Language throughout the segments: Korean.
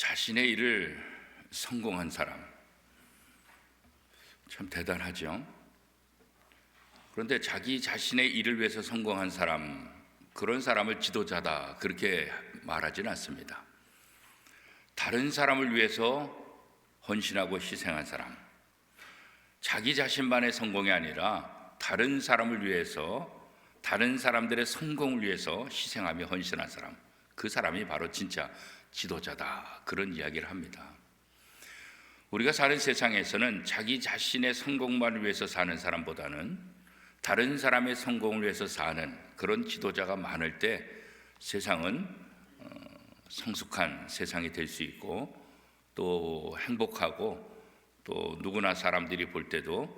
자신의 일을 성공한 사람, 참 대단하죠. 그런데 자기 자신의 일을 위해서 성공한 사람, 그런 사람을 지도자다 그렇게 말하지는 않습니다. 다른 사람을 위해서 헌신하고 희생한 사람, 자기 자신만의 성공이 아니라 다른 사람을 위해서, 다른 사람들의 성공을 위해서 희생하며 헌신한 사람, 그 사람이 바로 진짜 지도자다 그런 이야기를 합니다. 우리가 사는 세상에서는 자기 자신의 성공만을 위해서 사는 사람보다는 다른 사람의 성공을 위해서 사는 그런 지도자가 많을 때 세상은 성숙한 세상이 될 수 있고 또 행복하고 또 누구나 사람들이 볼 때도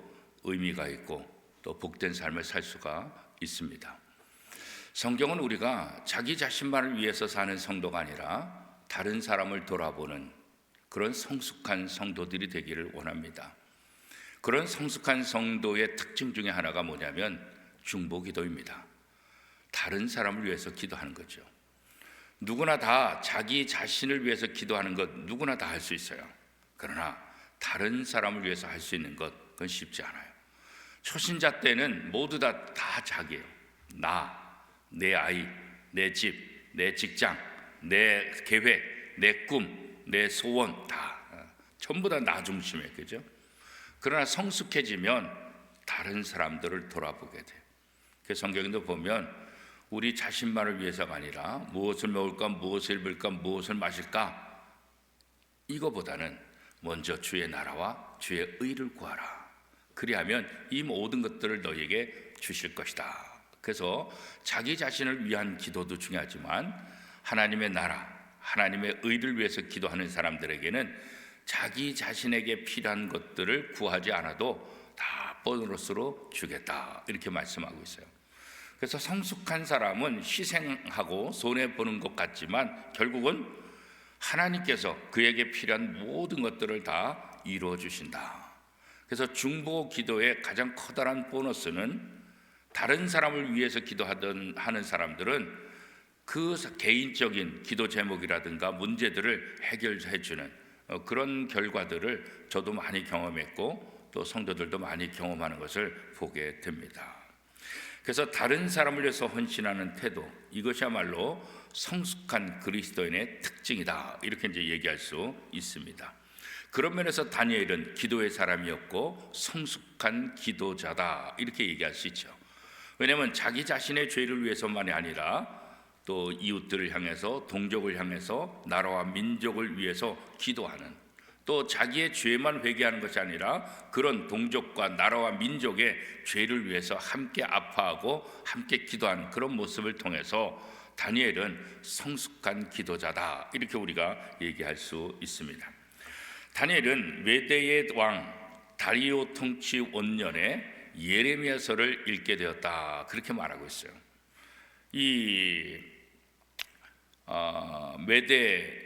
의미가 있고 또 복된 삶을 살 수가 있습니다. 성경은 우리가 자기 자신만을 위해서 사는 성도가 아니라 다른 사람을 돌아보는 그런 성숙한 성도들이 되기를 원합니다. 그런 성숙한 성도의 특징 중에 하나가 뭐냐면 중보기도입니다. 다른 사람을 위해서 기도하는 거죠. 누구나 다 자기 자신을 위해서 기도하는 것 누구나 다 할 수 있어요. 그러나 다른 사람을 위해서 할 수 있는 것 그건 쉽지 않아요. 초신자 때는 모두 다 자기예요. 나, 내 아이, 내 집, 내 직장, 내 계획, 내 꿈, 내 소원 다 전부 다 나 중심이에요. 그죠? 그러나 성숙해지면 다른 사람들을 돌아보게 돼요. 그래서 성경에도 보면 우리 자신만을 위해서가 아니라 무엇을 먹을까, 무엇을 입을까, 무엇을 마실까 이거보다는 먼저 주의 나라와 주의 의를 구하라. 그리하면 이 모든 것들을 너에게 주실 것이다. 그래서 자기 자신을 위한 기도도 중요하지만 하나님의 나라, 하나님의 의를 위해서 기도하는 사람들에게는 자기 자신에게 필요한 것들을 구하지 않아도 다 보너스로 주겠다 이렇게 말씀하고 있어요. 그래서 성숙한 사람은 희생하고 손해보는 것 같지만 결국은 하나님께서 그에게 필요한 모든 것들을 다 이루어 주신다. 그래서 중보 기도의 가장 커다란 보너스는 다른 사람을 위해서 하는 사람들은 그 개인적인 기도 제목이라든가 문제들을 해결해 주는 그런 결과들을 저도 많이 경험했고 또 성도들도 많이 경험하는 것을 보게 됩니다. 그래서 다른 사람을 위해서 헌신하는 태도, 이것이야말로 성숙한 그리스도인의 특징이다 이렇게 이제 얘기할 수 있습니다. 그런 면에서 다니엘은 기도의 사람이었고 성숙한 기도자다 이렇게 얘기할 수 있죠. 왜냐하면 자기 자신의 죄를 위해서만이 아니라 또 이웃들을 향해서, 동족을 향해서, 나라와 민족을 위해서 기도하는, 또 자기의 죄만 회개하는 것이 아니라 그런 동족과 나라와 민족의 죄를 위해서 함께 아파하고 함께 기도하는 그런 모습을 통해서 다니엘은 성숙한 기도자다 이렇게 우리가 얘기할 수 있습니다. 다니엘은 메대의 왕 다리오 통치 원년에 예레미야서를 읽게 되었다 그렇게 말하고 있어요. 메대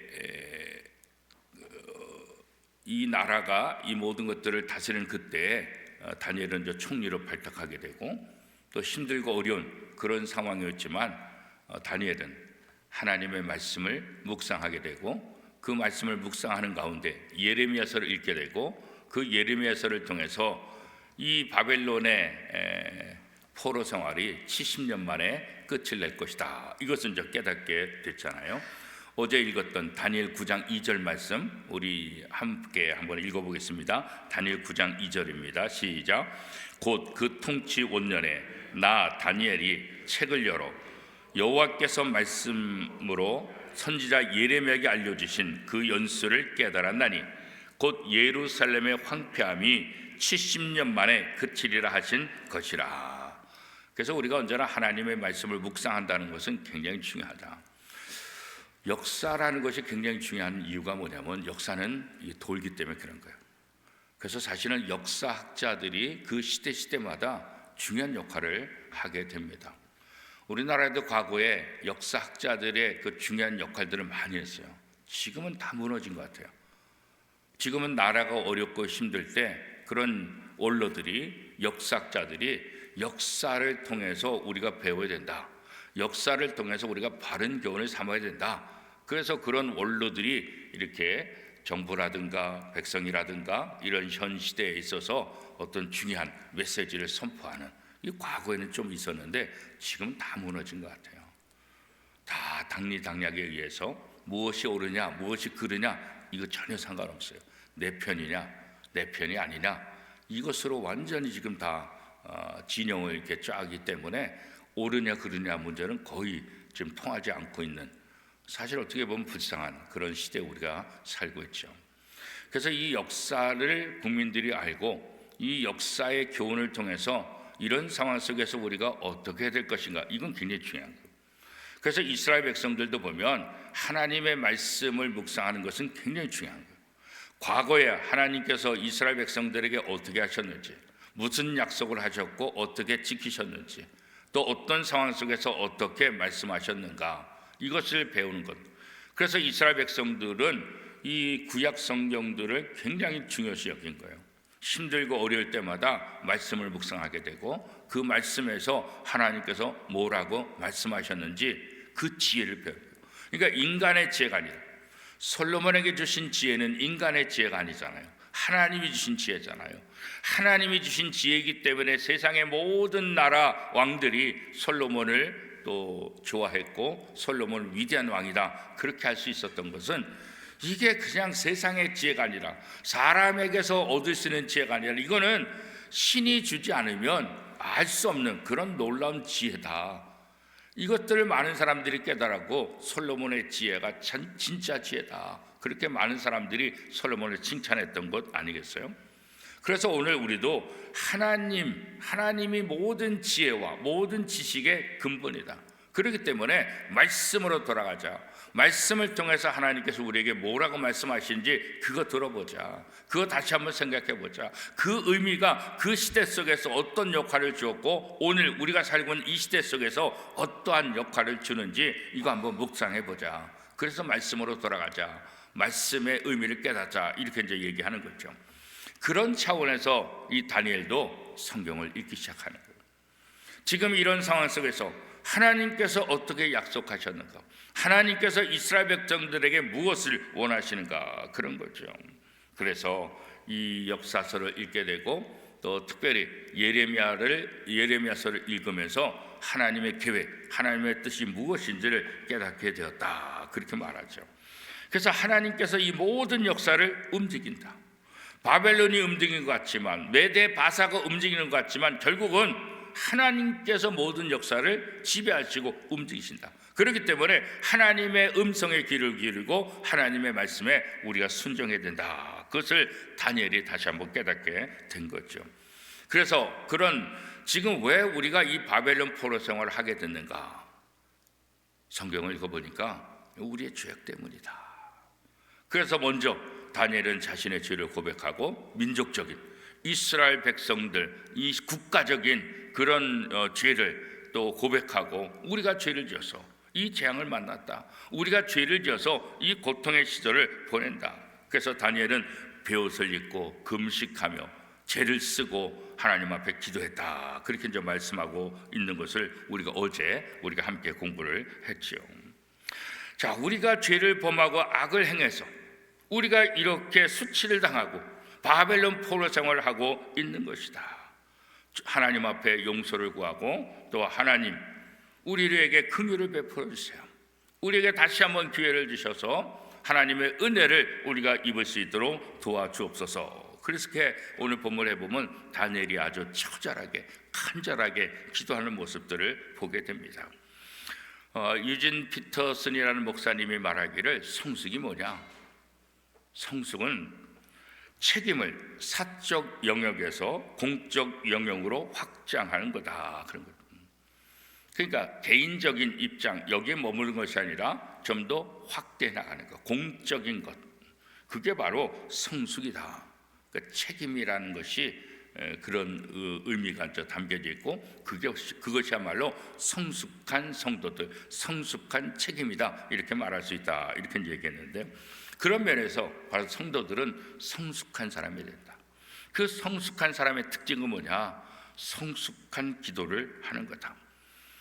이 나라가 이 모든 것들을 다스리는 그때 다니엘은 이제 총리로 발탁하게 되고 또 힘들고 어려운 그런 상황이었지만 다니엘은 하나님의 말씀을 묵상하게 되고 그 말씀을 묵상하는 가운데 예레미야서를 읽게 되고 그 예레미야서를 통해서 이 바벨론의 포로 생활이 70년 만에 끝을 낼 것이다. 이것은 이제 깨닫게 됐잖아요. 어제 읽었던 다니엘 9장 2절 말씀 우리 함께 한번 읽어보겠습니다. 다니엘 9장 2절입니다. 시작. 곧 그 통치 원년에 나 다니엘이 책을 열어 여호와께서 말씀으로 선지자 예레미야에게 알려주신 그 연수를 깨달았나니 곧 예루살렘의 황폐함이 70년 만에 그치리라 하신 것이라. 그래서 우리가 언제나 하나님의 말씀을 묵상한다는 것은 굉장히 중요하다. 역사라는 것이 굉장히 중요한 이유가 뭐냐면 역사는 돌기 때문에 그런 거예요. 그래서 사실은 역사학자들이 그 시대마다 중요한 역할을 하게 됩니다. 우리나라에도 과거에 역사학자들의 그 중요한 역할들을 많이 했어요. 지금은 다 무너진 것 같아요. 지금은 나라가 어렵고 힘들 때 그런 원로들이, 역사학자들이 역사를 통해서 우리가 배워야 된다. 역사를 통해서 우리가 바른 교훈을 삼아야 된다. 그래서 그런 원로들이 이렇게 정부라든가 백성이라든가 이런 현 시대에 있어서 어떤 중요한 메시지를 선포하는, 이 과거에는 좀 있었는데 지금 다 무너진 것 같아요. 다 당리당략에 의해서 무엇이 옳으냐 무엇이 그르냐 이거 전혀 상관없어요. 내 편이냐 내 편이 아니냐 이것으로 완전히 지금 다 진영을 이렇게 짜기 때문에 옳으냐 그르냐 문제는 거의 지금 통하지 않고 있는, 사실 어떻게 보면 불쌍한 그런 시대에 우리가 살고 있죠. 그래서 이 역사를 국민들이 알고 이 역사의 교훈을 통해서 이런 상황 속에서 우리가 어떻게 해야 될 것인가, 이건 굉장히 중요한 거예요. 그래서 이스라엘 백성들도 보면 하나님의 말씀을 묵상하는 것은 굉장히 중요한 거예요. 과거에 하나님께서 이스라엘 백성들에게 어떻게 하셨는지, 무슨 약속을 하셨고 어떻게 지키셨는지, 또 어떤 상황 속에서 어떻게 말씀하셨는가, 이것을 배우는 것. 그래서 이스라엘 백성들은 이 구약 성경들을 굉장히 중요시 여긴 거예요. 힘들고 어려울 때마다 말씀을 묵상하게 되고 그 말씀에서 하나님께서 뭐라고 말씀하셨는지 그 지혜를 배워요. 그러니까 인간의 지혜가 아니라, 솔로몬에게 주신 지혜는 인간의 지혜가 아니잖아요. 하나님이 주신 지혜잖아요. 하나님이 주신 지혜이기 때문에 세상의 모든 나라 왕들이 솔로몬을 또 좋아했고 솔로몬은 위대한 왕이다 그렇게 할 수 있었던 것은, 이게 그냥 세상의 지혜가 아니라 사람에게서 얻을 수 있는 지혜가 아니라 이거는 신이 주지 않으면 알 수 없는 그런 놀라운 지혜다. 이것들을 많은 사람들이 깨달았고 솔로몬의 지혜가 진짜 지혜다, 그렇게 많은 사람들이 솔로몬을 칭찬했던 것 아니겠어요? 그래서 오늘 우리도 하나님이 모든 지혜와 모든 지식의 근본이다. 그렇기 때문에 말씀으로 돌아가자. 말씀을 통해서 하나님께서 우리에게 뭐라고 말씀하시는지 그거 들어보자. 그거 다시 한번 생각해 보자. 그 의미가 그 시대 속에서 어떤 역할을 주었고 오늘 우리가 살고 있는 이 시대 속에서 어떠한 역할을 주는지 이거 한번 묵상해 보자. 그래서 말씀으로 돌아가자. 말씀의 의미를 깨닫자. 이렇게 이제 얘기하는 거죠. 그런 차원에서 이 다니엘도 성경을 읽기 시작하는 거예요. 지금 이런 상황 속에서 하나님께서 어떻게 약속하셨는가, 하나님께서 이스라엘 백성들에게 무엇을 원하시는가, 그런 거죠. 그래서 이 역사서를 읽게 되고 또 특별히 예레미야서를 읽으면서 하나님의 계획, 하나님의 뜻이 무엇인지를 깨닫게 되었다, 그렇게 말하죠. 그래서 하나님께서 이 모든 역사를 움직인다. 바벨론이 움직이는 것 같지만, 메대 바사가 움직이는 것 같지만 결국은 하나님께서 모든 역사를 지배하시고 움직이신다. 그렇기 때문에 하나님의 음성에 귀를 기울이고 하나님의 말씀에 우리가 순종해야 된다. 그것을 다니엘이 다시 한번 깨닫게 된 거죠. 그래서 지금 왜 우리가 이 바벨론 포로 생활을 하게 됐는가? 성경을 읽어보니까 우리의 죄악 때문이다. 그래서 먼저 다니엘은 자신의 죄를 고백하고 민족적인 이스라엘 백성들, 이 국가적인 그런 죄를 또 고백하고, 우리가 죄를 지어서 이 재앙을 만났다, 우리가 죄를 지어서 이 고통의 시절을 보낸다. 그래서 다니엘은 베옷을 입고 금식하며 죄를 쓰고 하나님 앞에 기도했다, 그렇게 이제 말씀하고 있는 것을 우리가 함께 공부를 했지요. 자, 우리가 죄를 범하고 악을 행해서 우리가 이렇게 수치를 당하고 바벨론 포로 생활을 하고 있는 것이다. 하나님 앞에 용서를 구하고 또 하나님 우리에게 긍휼을 베풀어 주세요. 우리에게 다시 한번 기회를 주셔서 하나님의 은혜를 우리가 입을 수 있도록 도와주옵소서. 그래서 오늘 본문에 보면 다니엘이 아주 처절하게 간절하게 기도하는 모습들을 보게 됩니다. 유진 피터슨이라는 목사님이 말하기를 성숙이 뭐냐? 성숙은 책임을 사적 영역에서 공적 영역으로 확장하는 거다, 그런 것. 그러니까 개인적인 입장 여기에 머무는 것이 아니라 좀 더 확대해 나가는 것, 공적인 것, 그게 바로 성숙이다. 그러니까 책임이라는 것이 그런 의미가 담겨져 있고 그것이야말로 성숙한 성도들, 성숙한 책임이다, 이렇게 말할 수 있다, 이렇게 얘기했는데, 그런 면에서 바로 성도들은 성숙한 사람이 된다. 그 성숙한 사람의 특징은 뭐냐? 성숙한 기도를 하는 거다.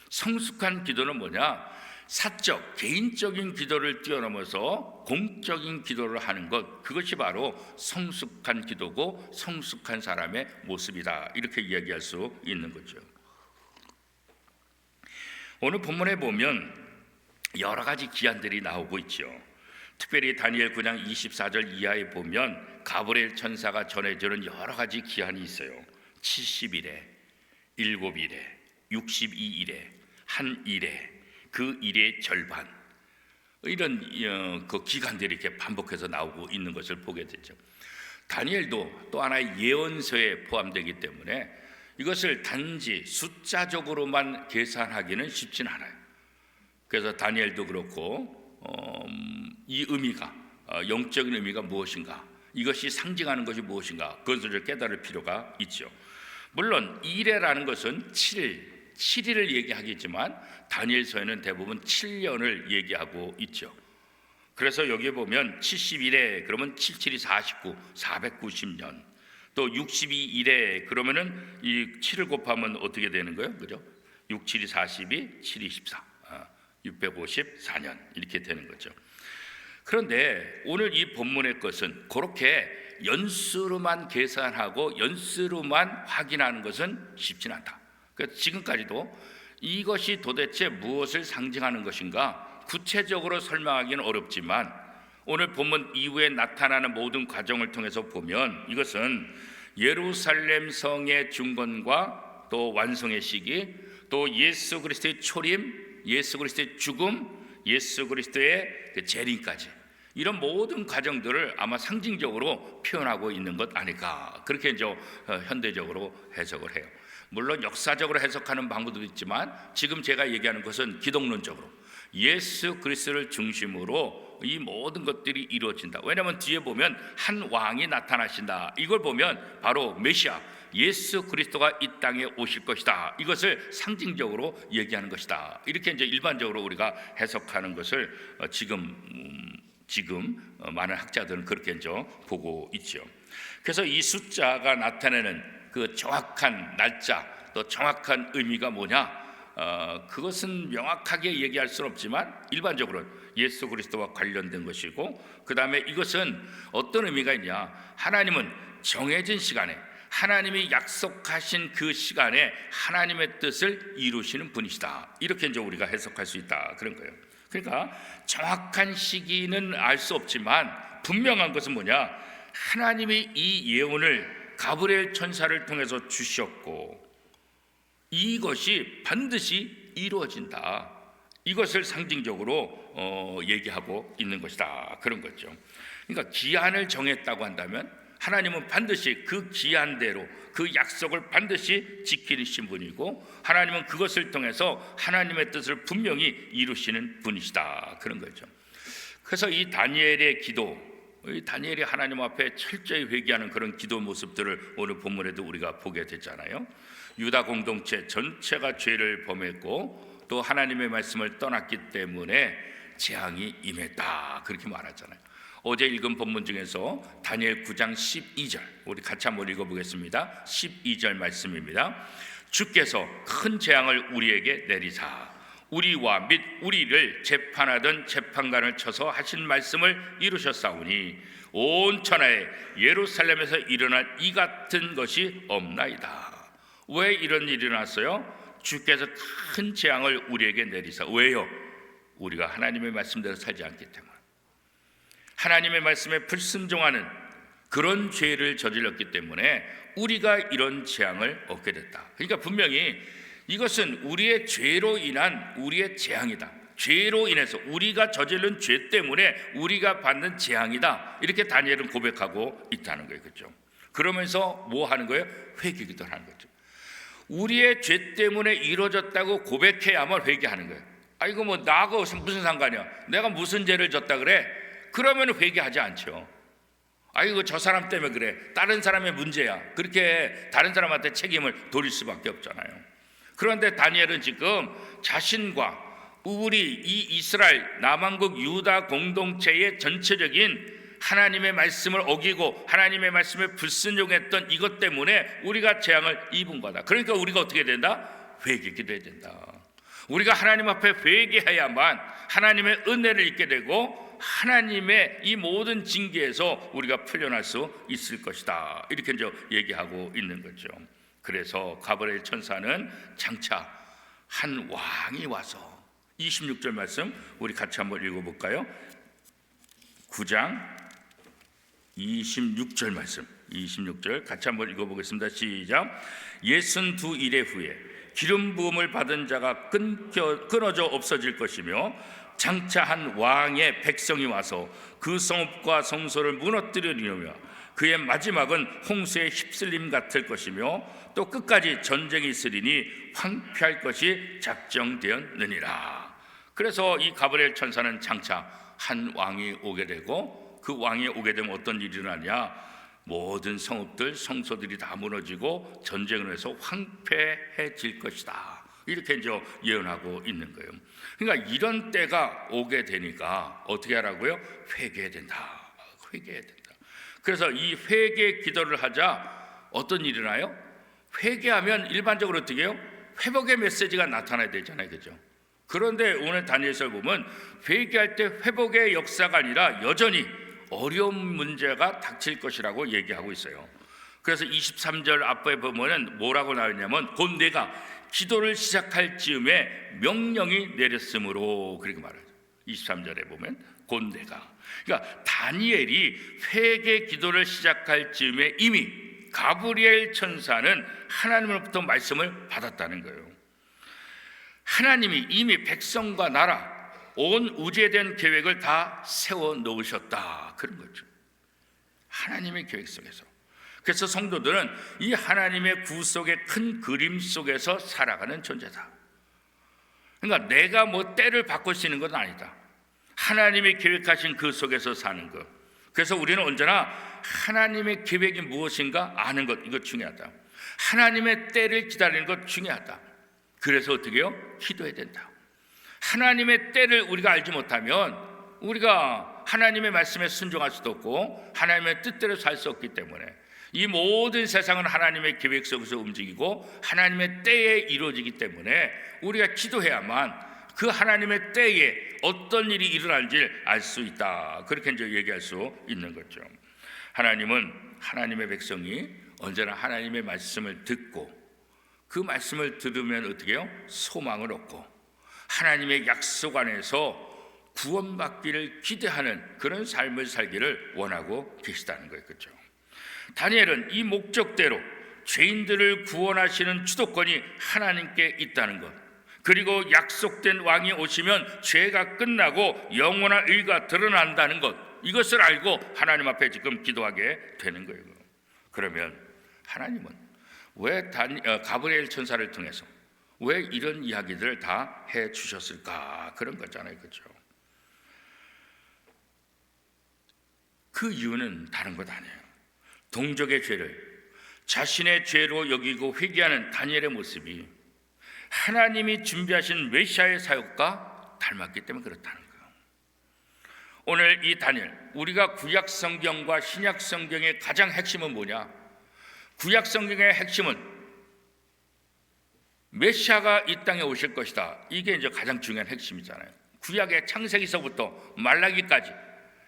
성숙한 기도는 뭐냐? 사적 개인적인 기도를 뛰어넘어서 공적인 기도를 하는 것, 그것이 바로 성숙한 기도고 성숙한 사람의 모습이다, 이렇게 이야기할 수 있는 거죠. 오늘 본문에 보면 여러 가지 기한들이 나오고 있죠. 특별히 다니엘 9장 24절 이하에 보면 가브리엘 천사가 전해주는 여러 가지 기한이 있어요. 70일에, 7일에, 62일에, 한 일에, 그 일의 절반, 이런 그 기간들이 이렇게 반복해서 나오고 있는 것을 보게 되죠. 다니엘도 또 하나의 예언서에 포함되기 때문에 이것을 단지 숫자적으로만 계산하기는 쉽지는 않아요. 그래서 다니엘도 그렇고 이 의미가, 영적인 의미가 무엇인가, 이것이 상징하는 것이 무엇인가, 그것을 깨달을 필요가 있죠. 물론 일해라는 것은 7일을 얘기하겠지만 다니엘서에는 대부분 7년을 얘기하고 있죠. 그래서 여기에 보면 70일에 그러면 77이 49, 490년, 또 62일에 그러면은 이 7을 곱하면 어떻게 되는 거예요? 그죠? 6, 7이 42, 7이 14, 654년 이렇게 되는 거죠. 그런데 오늘 이 본문의 것은 그렇게 연수로만 계산하고 연수로만 확인하는 것은 쉽지는 않다. 그래서 지금까지도 이것이 도대체 무엇을 상징하는 것인가 구체적으로 설명하기는 어렵지만 오늘 본문 이후에 나타나는 모든 과정을 통해서 보면 이것은 예루살렘 성의 중건과 또 완성의 시기, 또 예수 그리스도의 초림, 예수 그리스도의 죽음, 예수 그리스도의 재림까지, 이런 모든 과정들을 아마 상징적으로 표현하고 있는 것 아닐까, 그렇게 이제 현대적으로 해석을 해요. 물론 역사적으로 해석하는 방법도 있지만 지금 제가 얘기하는 것은 기독론적으로 예수 그리스도를 중심으로 이 모든 것들이 이루어진다. 왜냐하면 뒤에 보면 한 왕이 나타나신다. 이걸 보면 바로 메시아 예수 그리스도가 이 땅에 오실 것이다. 이것을 상징적으로 얘기하는 것이다. 이렇게 이제 일반적으로 우리가 해석하는 것을 지금 많은 학자들은 그렇게 이제 보고 있죠. 그래서 이 숫자가 나타내는 그 정확한 날짜, 또 정확한 의미가 뭐냐? 그것은 명확하게 얘기할 수는 없지만 일반적으로는 예수 그리스도와 관련된 것이고, 그 다음에 이것은 어떤 의미가 있냐? 하나님은 정해진 시간에, 하나님이 약속하신 그 시간에 하나님의 뜻을 이루시는 분이시다. 이렇게 이제 우리가 해석할 수 있다, 그런 거예요. 그러니까 정확한 시기는 알 수 없지만 분명한 것은 뭐냐? 하나님이 이 예언을 가브리엘 천사를 통해서 주셨고 이것이 반드시 이루어진다. 이것을 상징적으로 얘기하고 있는 것이다, 그런 거죠. 그러니까 기한을 정했다고 한다면 하나님은 반드시 그 기한대로 그 약속을 반드시 지키신 분이고, 하나님은 그것을 통해서 하나님의 뜻을 분명히 이루시는 분이시다, 그런 거죠. 그래서 이 다니엘의 기도, 이 다니엘이 하나님 앞에 철저히 회개하는 그런 기도 모습들을 오늘 본문에도 우리가 보게 됐잖아요. 유다 공동체 전체가 죄를 범했고 또 하나님의 말씀을 떠났기 때문에 재앙이 임했다, 그렇게 말하잖아요. 어제 읽은 본문 중에서 다니엘 9장 12절 우리 같이 한번 읽어보겠습니다. 12절 말씀입니다. 주께서 큰 재앙을 우리에게 내리사 우리와 및 우리를 재판하던 재판관을 쳐서 하신 말씀을 이루셨사오니 온 천하에 예루살렘에서 일어날 이 같은 것이 없나이다. 왜 이런 일이 일어났어요? 주께서 큰 재앙을 우리에게 내리사. 왜요? 우리가 하나님의 말씀대로 살지 않기 때문에, 하나님의 말씀에 불순종하는 그런 죄를 저질렀기 때문에 우리가 이런 재앙을 얻게 됐다. 그러니까 분명히 이것은 우리의 죄로 인한 우리의 재앙이다. 죄로 인해서 우리가 저지른 죄 때문에 우리가 받는 재앙이다. 이렇게 다니엘은 고백하고 있다는 거예요. 그렇죠? 그러면서 뭐 하는 거예요? 회개기도를 하는 거죠. 우리의 죄 때문에 이루어졌다고 고백해야만 회개하는 거예요. 이거 뭐 나하고 무슨 상관이야? 내가 무슨 죄를 졌다 그래? 그러면 회개하지 않죠. 이거 저 사람 때문에 그래, 다른 사람의 문제야, 그렇게 다른 사람한테 책임을 돌릴 수밖에 없잖아요. 그런데 다니엘은 지금 자신과 우리 이 이스라엘 남왕국 유다 공동체의 전체적인 하나님의 말씀을 어기고 하나님의 말씀에 불순종했던 이것 때문에 우리가 재앙을 입은 거다. 그러니까 우리가 어떻게 된다? 회개기도해야 된다. 우리가 하나님 앞에 회개해야만 하나님의 은혜를 입게 되고 하나님의 이 모든 징계에서 우리가 풀려날 수 있을 것이다. 이렇게 이제 얘기하고 있는 거죠. 그래서 가브리엘 천사는 장차 한 왕이 와서 26절 말씀 우리 같이 한번 읽어볼까요? 9장 26절 말씀 26절 같이 한번 읽어보겠습니다. 시작. 62일의 후에 기름 부음을 받은 자가 끊어져 없어질 것이며 장차 한 왕의 백성이 와서 그 성읍과 성소를 무너뜨리려며 그의 마지막은 홍수에 휩쓸림 같을 것이며 또 끝까지 전쟁이 있으리니 황폐할 것이 작정되었느니라. 그래서 이 가브리엘 천사는 장차 한 왕이 오게 되고 그 왕이 오게 되면 어떤 일이 일어나냐, 모든 성읍들 성소들이 다 무너지고 전쟁을 해서 황폐해질 것이다. 이렇게 이제 예언하고 있는 거예요. 그러니까 이런 때가 오게 되니까 어떻게 하라고요? 회개해야 된다. 회개해야 된다. 그래서 이 회개 기도를 하자 어떤 일이 일어나요? 회개하면 일반적으로 어떻게 해요? 회복의 메시지가 나타나야 되잖아요. 그죠? 그런데 오늘 다니엘서를 보면 회개할 때 회복의 역사가 아니라 여전히 어려운 문제가 닥칠 것이라고 얘기하고 있어요. 그래서 23절 앞에 보면은 뭐라고 나왔냐면 곧 내가 기도를 시작할 즈음에 명령이 내렸으므로 그렇게 말하죠. 23절에 보면 곧 내가, 그러니까 다니엘이 회개 기도를 시작할 즈음에 이미 가브리엘 천사는 하나님으로부터 말씀을 받았다는 거예요. 하나님이 이미 백성과 나라 온 우주에 대한 계획을 다 세워 놓으셨다, 그런 거죠. 하나님의 계획 속에서. 그래서 성도들은 이 하나님의 구속의 큰 그림 속에서 살아가는 존재다. 그러니까 내가 뭐 때를 바꿀 수 있는 건 아니다. 하나님이 계획하신 그 속에서 사는 것. 그래서 우리는 언제나 하나님의 계획이 무엇인가 아는 것, 이거 중요하다. 하나님의 때를 기다리는 것 중요하다. 그래서 어떻게 해요? 기도해야 된다. 하나님의 때를 우리가 알지 못하면 우리가 하나님의 말씀에 순종할 수도 없고 하나님의 뜻대로 살 수 없기 때문에 이 모든 세상은 하나님의 계획 속에서 움직이고 하나님의 때에 이루어지기 때문에 우리가 기도해야만 그 하나님의 때에 어떤 일이 일어날지 알 수 있다. 그렇게 이제 얘기할 수 있는 거죠. 하나님은 하나님의 백성이 언제나 하나님의 말씀을 듣고 그 말씀을 들으면 어떻게 해요? 소망을 얻고 하나님의 약속 안에서 구원받기를 기대하는 그런 삶을 살기를 원하고 계시다는 거예요. 그렇죠? 다니엘은 이 목적대로 죄인들을 구원하시는 주도권이 하나님께 있다는 것, 그리고 약속된 왕이 오시면 죄가 끝나고 영원한 의가 드러난다는 것, 이것을 알고 하나님 앞에 지금 기도하게 되는 거예요. 그러면 하나님은 왜 가브리엘 천사를 통해서 왜 이런 이야기들을 다 해주셨을까? 그런 거잖아요. 그렇죠? 그 이유는 다른 것 아니에요. 동족의 죄를 자신의 죄로 여기고 회개하는 다니엘의 모습이 하나님이 준비하신 메시아의 사역과 닮았기 때문에 그렇다는 거예요. 오늘 이 다니엘, 우리가 구약 성경과 신약 성경의 가장 핵심은 뭐냐? 구약 성경의 핵심은 메시아가 이 땅에 오실 것이다. 이게 이제 가장 중요한 핵심이잖아요. 구약의 창세기서부터 말라기까지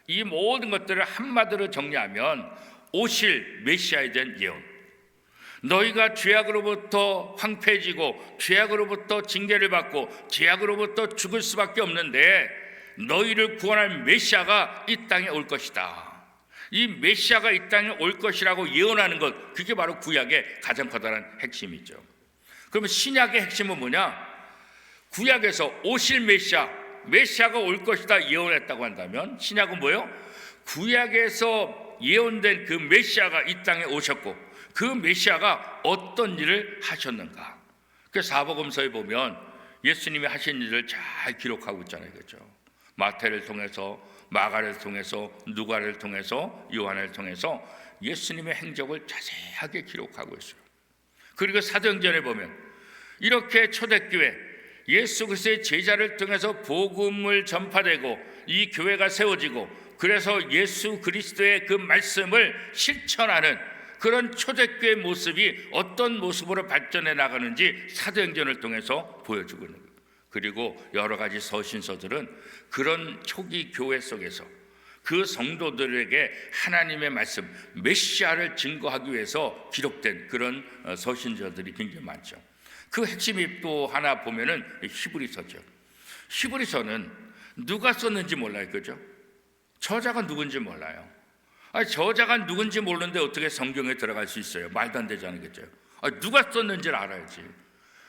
이 모든 것들을 한마디로 정리하면 오실 메시아에 대한 예언. 너희가 죄악으로부터 황폐해지고 죄악으로부터 징계를 받고 죄악으로부터 죽을 수밖에 없는데 너희를 구원할 메시아가 이 땅에 올 것이다. 이 메시아가 이 땅에 올 것이라고 예언하는 것, 그게 바로 구약의 가장 커다란 핵심이죠. 그러면 신약의 핵심은 뭐냐? 구약에서 오실 메시아가 올 것이다 예언했다고 한다면 신약은 뭐예요? 구약에서 예언된 그 메시아가 이 땅에 오셨고 그 메시아가 어떤 일을 하셨는가. 그 사복음서에 보면 예수님이 하신 일을 잘 기록하고 있잖아요. 그렇죠? 마태를 통해서, 마가를 통해서, 누가를 통해서, 요한을 통해서 예수님의 행적을 자세하게 기록하고 있어요. 그리고 사도행전에 보면 이렇게 초대교회 예수 그리스도의 제자를 통해서 복음을 전파되고 이 교회가 세워지고 그래서 예수 그리스도의 그 말씀을 실천하는 그런 초대교회의 모습이 어떤 모습으로 발전해 나가는지 사도행전을 통해서 보여주고 있는 거예요. 그리고 여러 가지 서신서들은 그런 초기 교회 속에서 그 성도들에게 하나님의 말씀, 메시아를 증거하기 위해서 기록된 그런 서신서들이 굉장히 많죠. 그 핵심이 또 하나 보면은 히브리서죠. 히브리서는 누가 썼는지 몰라요, 그죠? 저자가 누군지 몰라요. 저자가 누군지 모르는데 어떻게 성경에 들어갈 수 있어요? 말도 안 되잖아요, 그죠? 누가 썼는지를 알아야지.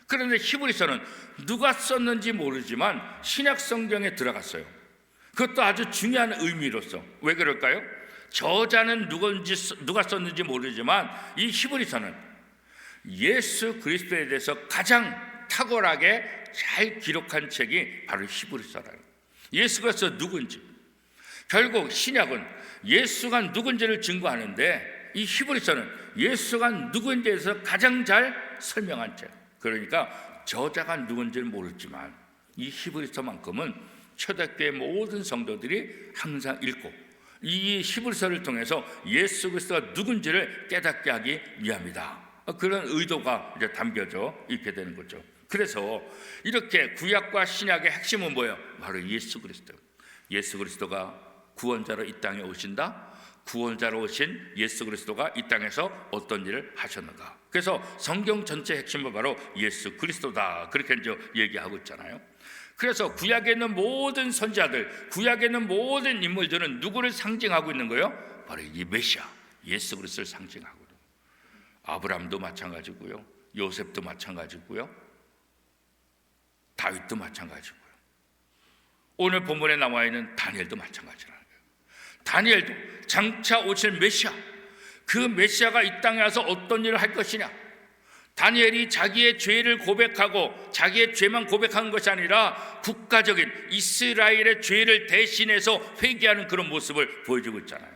그런데 히브리서는 누가 썼는지 모르지만 신약 성경에 들어갔어요. 그것도 아주 중요한 의미로서. 왜 그럴까요? 저자는 누가 썼는지 모르지만 이 히브리서는 예수 그리스도에 대해서 가장 탁월하게 잘 기록한 책이 바로 히브리서라는 거예요. 예수가 누군지. 결국 신약은 예수가 누군지를 증거하는데 이 히브리서는 예수가 누군지에 대해서 가장 잘 설명한 책. 그러니까 저자가 누군지는 모르지만 이 히브리서만큼은 초대교회 모든 성도들이 항상 읽고 이 히브리서를 통해서 예수 그리스도가 누군지를 깨닫게 하기 위함이다. 그런 의도가 이제 담겨져 있게 되는 거죠. 그래서 이렇게 구약과 신약의 핵심은 뭐예요? 바로 예수 그리스도. 예수 그리스도가 구원자로 이 땅에 오신다. 구원자로 오신 예수 그리스도가 이 땅에서 어떤 일을 하셨는가. 그래서 성경 전체 핵심은 바로 예수 그리스도다. 그렇게 이제 얘기하고 있잖아요. 그래서 구약에 있는 모든 선지자들, 구약에 있는 모든 인물들은 누구를 상징하고 있는 거예요? 바로 이 메시아, 예수 그리스도를 상징하고 있는 거예요. 아브라함도 마찬가지고요, 요셉도 마찬가지고요, 다윗도 마찬가지고요. 오늘 본문에 나와 있는 다니엘도 마찬가지라는 거예요. 다니엘도 장차 오실 메시아, 그 메시아가 이 땅에 와서 어떤 일을 할 것이냐. 다니엘이 자기의 죄를 고백하고 자기의 죄만 고백한 것이 아니라 국가적인 이스라엘의 죄를 대신해서 회개하는 그런 모습을 보여주고 있잖아요.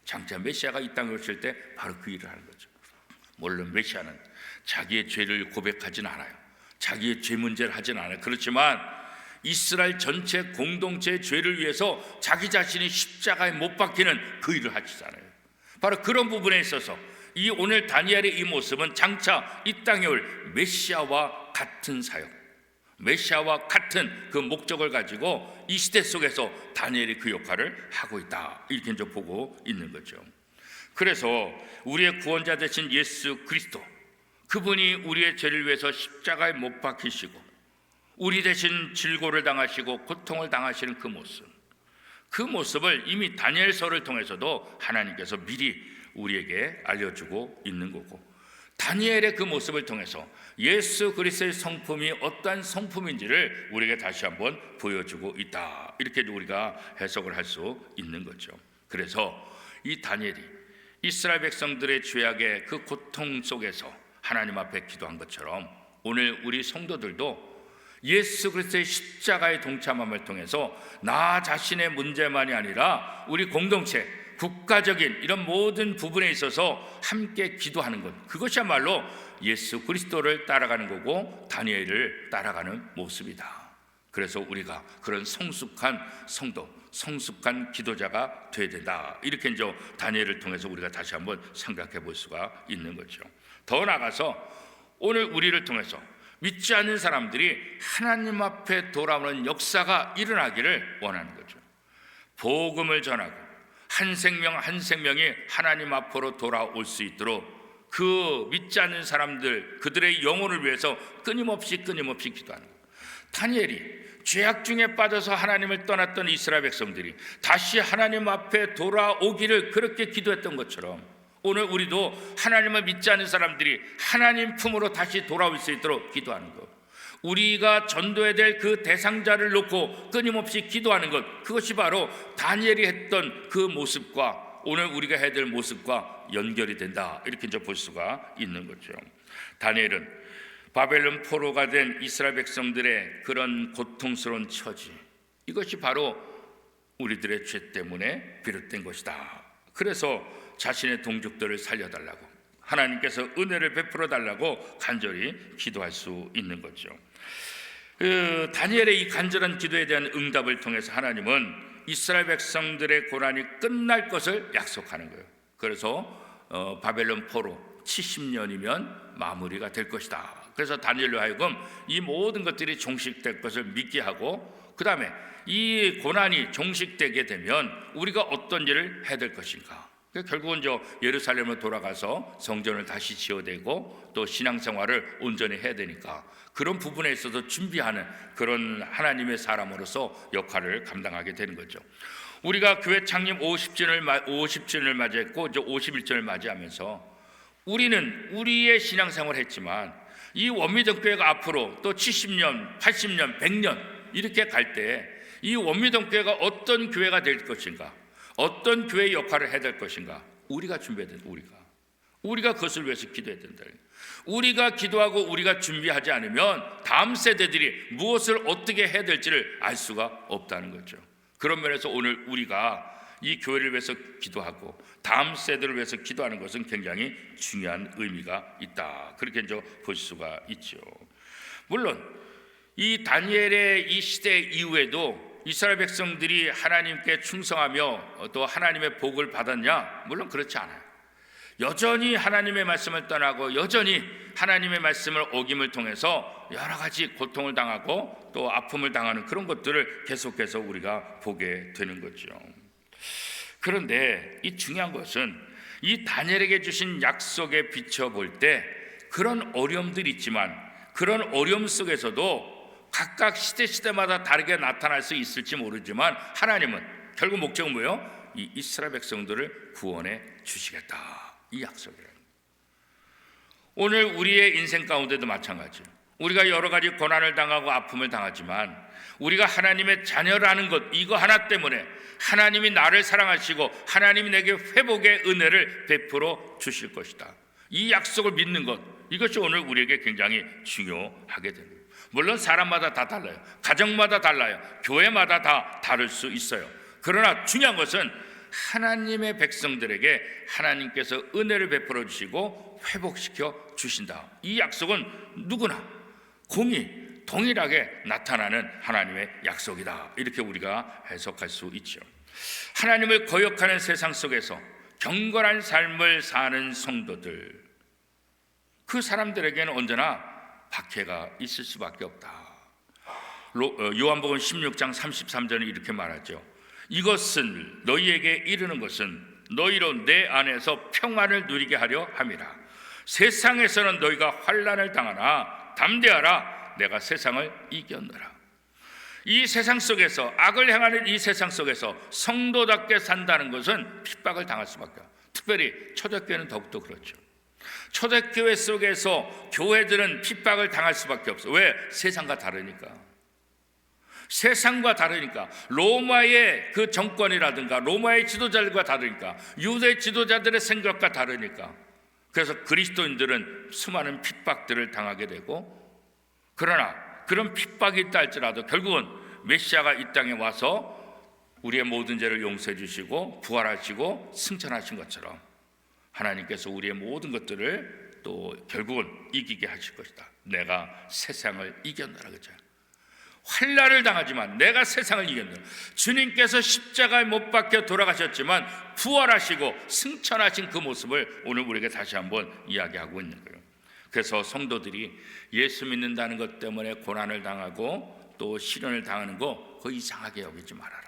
장차 메시아가 이 땅에 오실 때 바로 그 일을 하는 거죠. 물론 메시아는 자기의 죄를 고백하진 않아요. 자기의 죄 문제를 하진 않아요. 그렇지만 이스라엘 전체 공동체의 죄를 위해서 자기 자신이 십자가에 못 박히는 그 일을 하시잖아요. 바로 그런 부분에 있어서 이 오늘 다니엘의 이 모습은 장차 이 땅에 올 메시아와 같은 사역, 메시아와 같은 그 목적을 가지고 이 시대 속에서 다니엘이 그 역할을 하고 있다. 이렇게 이제 보고 있는 거죠. 그래서 우리의 구원자 되신 예수 그리스도, 그분이 우리의 죄를 위해서 십자가에 못 박히시고 우리 대신 질고를 당하시고 고통을 당하시는 그 모습을 이미 다니엘서를 통해서도 하나님께서 미리 우리에게 알려주고 있는 거고, 다니엘의 그 모습을 통해서 예수 그리스도의 성품이 어떠한 성품인지를 우리에게 다시 한번 보여주고 있다. 이렇게 우리가 해석을 할 수 있는 거죠. 그래서 이 다니엘이 이스라엘 백성들의 죄악의 그 고통 속에서 하나님 앞에 기도한 것처럼 오늘 우리 성도들도 예수 그리스도의 십자가의 동참함을 통해서 나 자신의 문제만이 아니라 우리 공동체, 국가적인 이런 모든 부분에 있어서 함께 기도하는 것, 그것이야말로 예수 그리스도를 따라가는 거고 다니엘을 따라가는 모습이다. 그래서 우리가 그런 성숙한 성도, 성숙한 기도자가 되어야 된다. 이렇게 이제 다니엘을 통해서 우리가 다시 한번 생각해 볼 수가 있는 거죠. 더 나아가서 오늘 우리를 통해서 믿지 않는 사람들이 하나님 앞에 돌아오는 역사가 일어나기를 원하는 거죠. 복음을 전하고 한 생명 한 생명이 하나님 앞으로 돌아올 수 있도록 그 믿지 않는 사람들, 그들의 영혼을 위해서 끊임없이 기도하는 거예요. 다니엘이 죄악 중에 빠져서 하나님을 떠났던 이스라엘 백성들이 다시 하나님 앞에 돌아오기를 그렇게 기도했던 것처럼 오늘 우리도 하나님을 믿지 않는 사람들이 하나님 품으로 다시 돌아올 수 있도록 기도하는 것, 우리가 전도해야 될 그 대상자를 놓고 끊임없이 기도하는 것, 그것이 바로 다니엘이 했던 그 모습과 오늘 우리가 해야 될 모습과 연결이 된다. 이렇게 이제 볼 수가 있는 거죠. 다니엘은 바벨론 포로가 된 이스라엘 백성들의 그런 고통스러운 처지, 이것이 바로 우리들의 죄 때문에 비롯된 것이다. 그래서 자신의 동족들을 살려달라고, 하나님께서 은혜를 베풀어 달라고 간절히 기도할 수 있는 거죠. 다니엘의 이 간절한 기도에 대한 응답을 통해서 하나님은 이스라엘 백성들의 고난이 끝날 것을 약속하는 거예요. 그래서 바벨론 포로 70년이면 마무리가 될 것이다. 그래서 다니엘로 하여금 이 모든 것들이 종식될 것을 믿게 하고, 그 다음에 이 고난이 종식되게 되면 우리가 어떤 일을 해야 될 것인가. 결국은 예루살렘으로 돌아가서 성전을 다시 지어대고 또 신앙생활을 온전히 해야 되니까 그런 부분에 있어서 준비하는 그런 하나님의 사람으로서 역할을 감당하게 되는 거죠. 우리가 교회 창립 50주년을 맞이했고 이제 51주년을 맞이하면서 우리는 우리의 신앙생활을 했지만 이 원미동교회가 앞으로 또 70년, 80년, 100년 이렇게 갈 때 이 원미동교회가 어떤 교회가 될 것인가, 어떤 교회의 역할을 해야 될 것인가, 우리가 준비해야 된다. 우리가 그것을 위해서 기도해야 된다. 우리가 기도하고 우리가 준비하지 않으면 다음 세대들이 무엇을 어떻게 해야 될지를 알 수가 없다는 거죠. 그런 면에서 오늘 우리가 이 교회를 위해서 기도하고 다음 세대를 위해서 기도하는 것은 굉장히 중요한 의미가 있다. 그렇게 이제 볼 수가 있죠. 물론 이 다니엘의 이 시대 이후에도 이스라엘 백성들이 하나님께 충성하며 또 하나님의 복을 받았냐? 물론 그렇지 않아요. 여전히 하나님의 말씀을 떠나고 여전히 하나님의 말씀을 어김을 통해서 여러 가지 고통을 당하고 또 아픔을 당하는 그런 것들을 계속해서 우리가 보게 되는 거죠. 그런데 이 중요한 것은 이 다니엘에게 주신 약속에 비춰볼 때 그런 어려움들이 있지만 그런 어려움 속에서도 각각 시대마다 다르게 나타날 수 있을지 모르지만 하나님은 결국 목적은 뭐예요? 이 이스라엘 백성들을 구원해 주시겠다. 이 약속이에요. 오늘 우리의 인생 가운데도 마찬가지예요. 우리가 여러 가지 고난을 당하고 아픔을 당하지만 우리가 하나님의 자녀라는 것, 이거 하나 때문에 하나님이 나를 사랑하시고 하나님이 내게 회복의 은혜를 베풀어 주실 것이다. 이 약속을 믿는 것, 이것이 오늘 우리에게 굉장히 중요하게 됩니다. 물론 사람마다 다 달라요. 가정마다 달라요. 교회마다 다 다를 수 있어요. 그러나 중요한 것은 하나님의 백성들에게 하나님께서 은혜를 베풀어 주시고 회복시켜 주신다. 이 약속은 누구나 동일하게 나타나는 하나님의 약속이다. 이렇게 우리가 해석할 수 있죠. 하나님을 거역하는 세상 속에서 경건한 삶을 사는 성도들, 그 사람들에게는 언제나 박해가 있을 수밖에 없다. 요한복음 16장 33절은 이렇게 말하죠. 이것은 너희에게 이르는 것은 너희로 내 안에서 평안을 누리게 하려 함이라. 세상에서는 너희가 환난을 당하나 담대하라. 내가 세상을 이겼노라. 이 세상 속에서 악을 행하는 이 세상 속에서 성도답게 산다는 것은 핍박을 당할 수밖에 없어요. 특별히 초대교회는 더욱더 그렇죠. 초대교회 속에서 교회들은 핍박을 당할 수밖에 없어요. 왜? 세상과 다르니까. 로마의 그 정권이라든가 로마의 지도자들과 다르니까, 유대 지도자들의 생각과 다르니까. 그래서 그리스도인들은 수많은 핍박들을 당하게 되고, 그러나 그런 핍박이 있다 할지라도 결국은 메시아가 이 땅에 와서 우리의 모든 죄를 용서해 주시고 부활하시고 승천하신 것처럼 하나님께서 우리의 모든 것들을 또 결국은 이기게 하실 것이다. 내가 세상을 이겼노라 그죠? 환난을 당하지만 내가 세상을 이겼노라. 주님께서 십자가에 못 박혀 돌아가셨지만 부활하시고 승천하신 그 모습을 오늘 우리에게 다시 한번 이야기하고 있는 거예요. 그래서 성도들이 예수 믿는다는 것 때문에 고난을 당하고 또 시련을 당하는 거 그거 이상하게 여기지 말아라.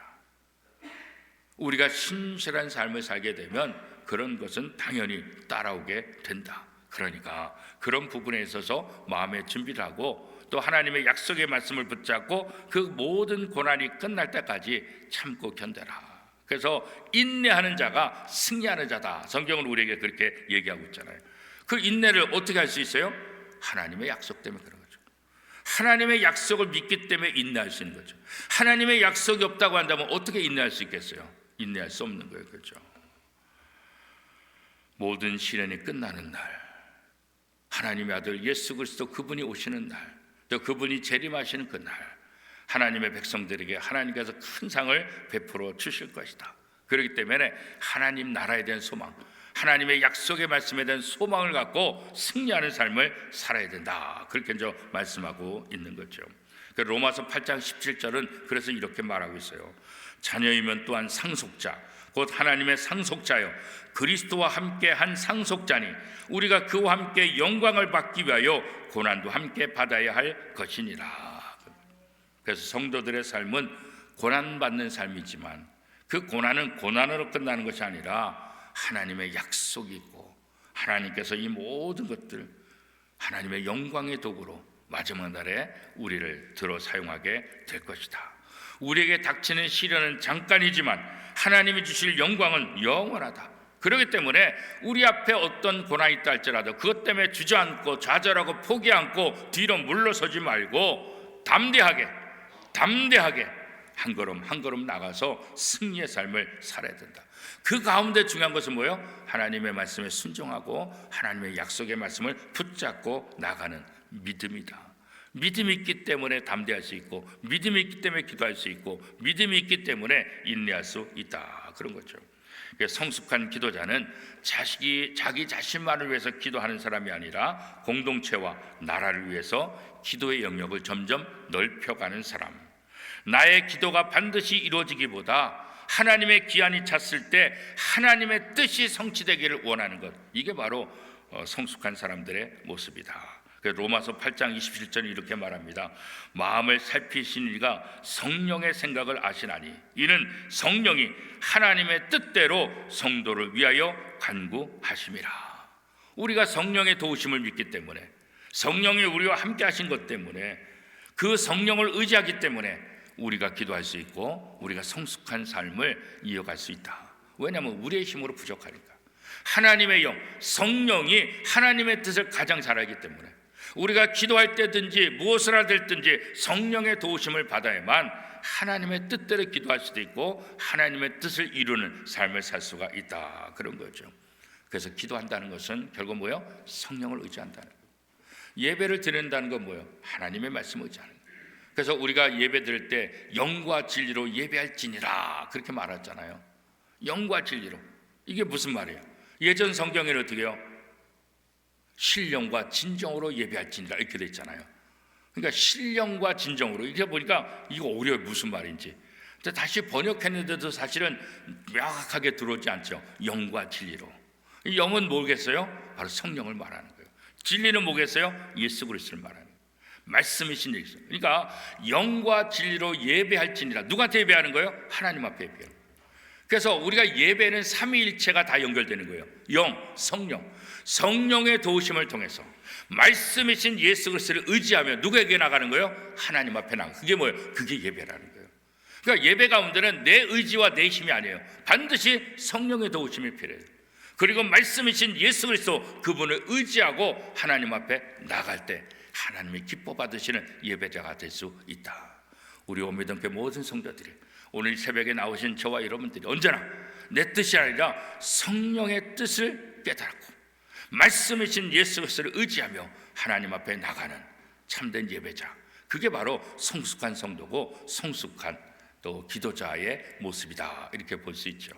우리가 신실한 삶을 살게 되면 그런 것은 당연히 따라오게 된다. 그러니까 그런 부분에 있어서 마음의 준비를 하고 또 하나님의 약속의 말씀을 붙잡고 그 모든 고난이 끝날 때까지 참고 견뎌라. 그래서 인내하는 자가 승리하는 자다. 성경은 우리에게 그렇게 얘기하고 있잖아요. 그 인내를 어떻게 할 수 있어요? 하나님의 약속 때문에 그런 거죠. 하나님의 약속을 믿기 때문에 인내할 수 있는 거죠. 하나님의 약속이 없다고 한다면 어떻게 인내할 수 있겠어요? 인내할 수 없는 거예요. 그렇죠? 모든 시련이 끝나는 날, 하나님의 아들 예수 그리스도 그분이 오시는 날, 또 그분이 재림하시는 그 날, 하나님의 백성들에게 하나님께서 큰 상을 베풀어 주실 것이다. 그렇기 때문에 하나님 나라에 대한 소망, 하나님의 약속의 말씀에 대한 소망을 갖고 승리하는 삶을 살아야 된다. 그렇게 이제 말씀하고 있는 거죠. 로마서 8장 17절은 그래서 이렇게 말하고 있어요. 자녀이면 또한 상속자, 곧 하나님의 상속자요 그리스도와 함께 한 상속자니 우리가 그와 함께 영광을 받기 위하여 고난도 함께 받아야 할 것이니라. 그래서 성도들의 삶은 고난받는 삶이지만 그 고난은 고난으로 끝나는 것이 아니라 하나님의 약속이 있고 하나님께서 이 모든 것들 하나님의 영광의 도구로 마지막 날에 우리를 들어 사용하게 될 것이다. 우리에게 닥치는 시련은 잠깐이지만 하나님이 주실 영광은 영원하다. 그렇기 때문에 우리 앞에 어떤 고난이 있다 할지라도 그것 때문에 주저앉고 좌절하고 포기 않고 뒤로 물러서지 말고 담대하게 한 걸음 한 걸음 나가서 승리의 삶을 살아야 된다. 그 가운데 중요한 것은 뭐예요? 하나님의 말씀에 순종하고 하나님의 약속의 말씀을 붙잡고 나가는 믿음이다. 믿음이 있기 때문에 담대할 수 있고 믿음이 있기 때문에 기도할 수 있고 믿음이 있기 때문에 인내할 수 있다. 그런 거죠. 성숙한 기도자는 자기 자신만을 위해서 기도하는 사람이 아니라 공동체와 나라를 위해서 기도의 영역을 점점 넓혀가는 사람. 나의 기도가 반드시 이루어지기보다 하나님의 기한이 찼을 때 하나님의 뜻이 성취되기를 원하는 것, 이게 바로 성숙한 사람들의 모습이다. 로마서 8장 27절에 이렇게 말합니다. 마음을 살피신 이가 성령의 생각을 아시나니 이는 성령이 하나님의 뜻대로 성도를 위하여 간구하심이라. 우리가 성령의 도우심을 믿기 때문에, 성령이 우리와 함께 하신 것 때문에, 그 성령을 의지하기 때문에 우리가 기도할 수 있고 우리가 성숙한 삶을 이어갈 수 있다. 왜냐하면 우리의 힘으로 부족하니까. 하나님의 영, 성령이 하나님의 뜻을 가장 잘 알기 때문에 우리가 기도할 때든지 무엇을 하든지 성령의 도우심을 받아야만 하나님의 뜻대로 기도할 수도 있고 하나님의 뜻을 이루는 삶을 살 수가 있다. 그런 거죠. 그래서 기도한다는 것은 결국 뭐예요? 성령을 의지한다는 거예요. 예배를 드린다는 건 뭐예요? 하나님의 말씀을 의지하는 거예요. 그래서 우리가 예배 드릴 때 영과 진리로 예배할지니라 그렇게 말했잖아요. 영과 진리로. 이게 무슨 말이에요? 예전 성경에는 어떻게 해요? 신령과 진정으로 예배할지니라 이렇게 돼 있잖아요. 그러니까 신령과 진정으로 이렇게 보니까 이거 어려워요. 무슨 말인지. 근데 다시 번역했는데도 사실은 명확하게 들어오지 않죠. 영과 진리로. 이 영은 뭐겠어요? 바로 성령을 말하는 거예요. 진리는 뭐겠어요? 예수 그리스도를 말하는 거예요. 말씀이신 예수. 그러니까 영과 진리로 예배할지니라. 누구한테 예배하는 거예요? 하나님 앞에 예배하는 거예요. 그래서 우리가 예배는 삼위일체가 다 연결되는 거예요. 영, 성령. 성령의 도우심을 통해서 말씀이신 예수 그리스도를 의지하며 누구에게 나가는 거예요? 하나님 앞에 나가는. 그게 뭐예요? 그게 예배라는 거예요. 그러니까 예배 가운데는 내 의지와 내 힘이 아니에요. 반드시 성령의 도우심이 필요해요. 그리고 말씀이신 예수 그리스도 그분을 의지하고 하나님 앞에 나갈 때 하나님이 기뻐 받으시는 예배자가 될 수 있다. 우리 오미동교회 모든 성도들이 오늘 새벽에 나오신 저와 여러분들이 언제나 내 뜻이 아니라 성령의 뜻을 깨달았고 말씀이신 예수 그리스도를 의지하며 하나님 앞에 나가는 참된 예배자, 그게 바로 성숙한 성도고 성숙한 또 기도자의 모습이다. 이렇게 볼 수 있죠.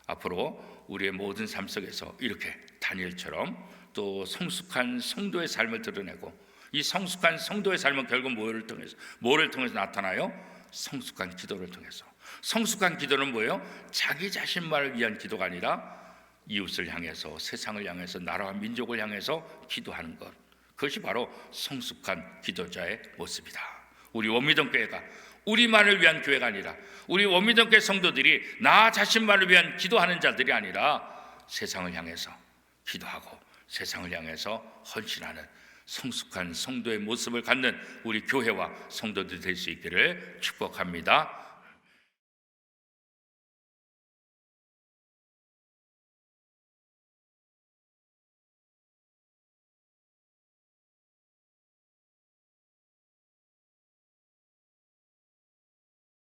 앞으로 우리의 모든 삶 속에서 이렇게 다니엘처럼 또 성숙한 성도의 삶을 드러내고, 이 성숙한 성도의 삶은 결국 뭐를 통해서 나타나요? 성숙한 기도를 통해서. 성숙한 기도는 뭐예요? 자기 자신만을 위한 기도가 아니라 이웃을 향해서, 세상을 향해서, 나라와 민족을 향해서 기도하는 것, 그것이 바로 성숙한 기도자의 모습이다. 우리 원미동교회가 우리만을 위한 교회가 아니라, 우리 원미동교회 성도들이 나 자신만을 위한 기도하는 자들이 아니라 세상을 향해서 기도하고 세상을 향해서 헌신하는 성숙한 성도의 모습을 갖는 우리 교회와 성도들이 될 수 있기를 축복합니다.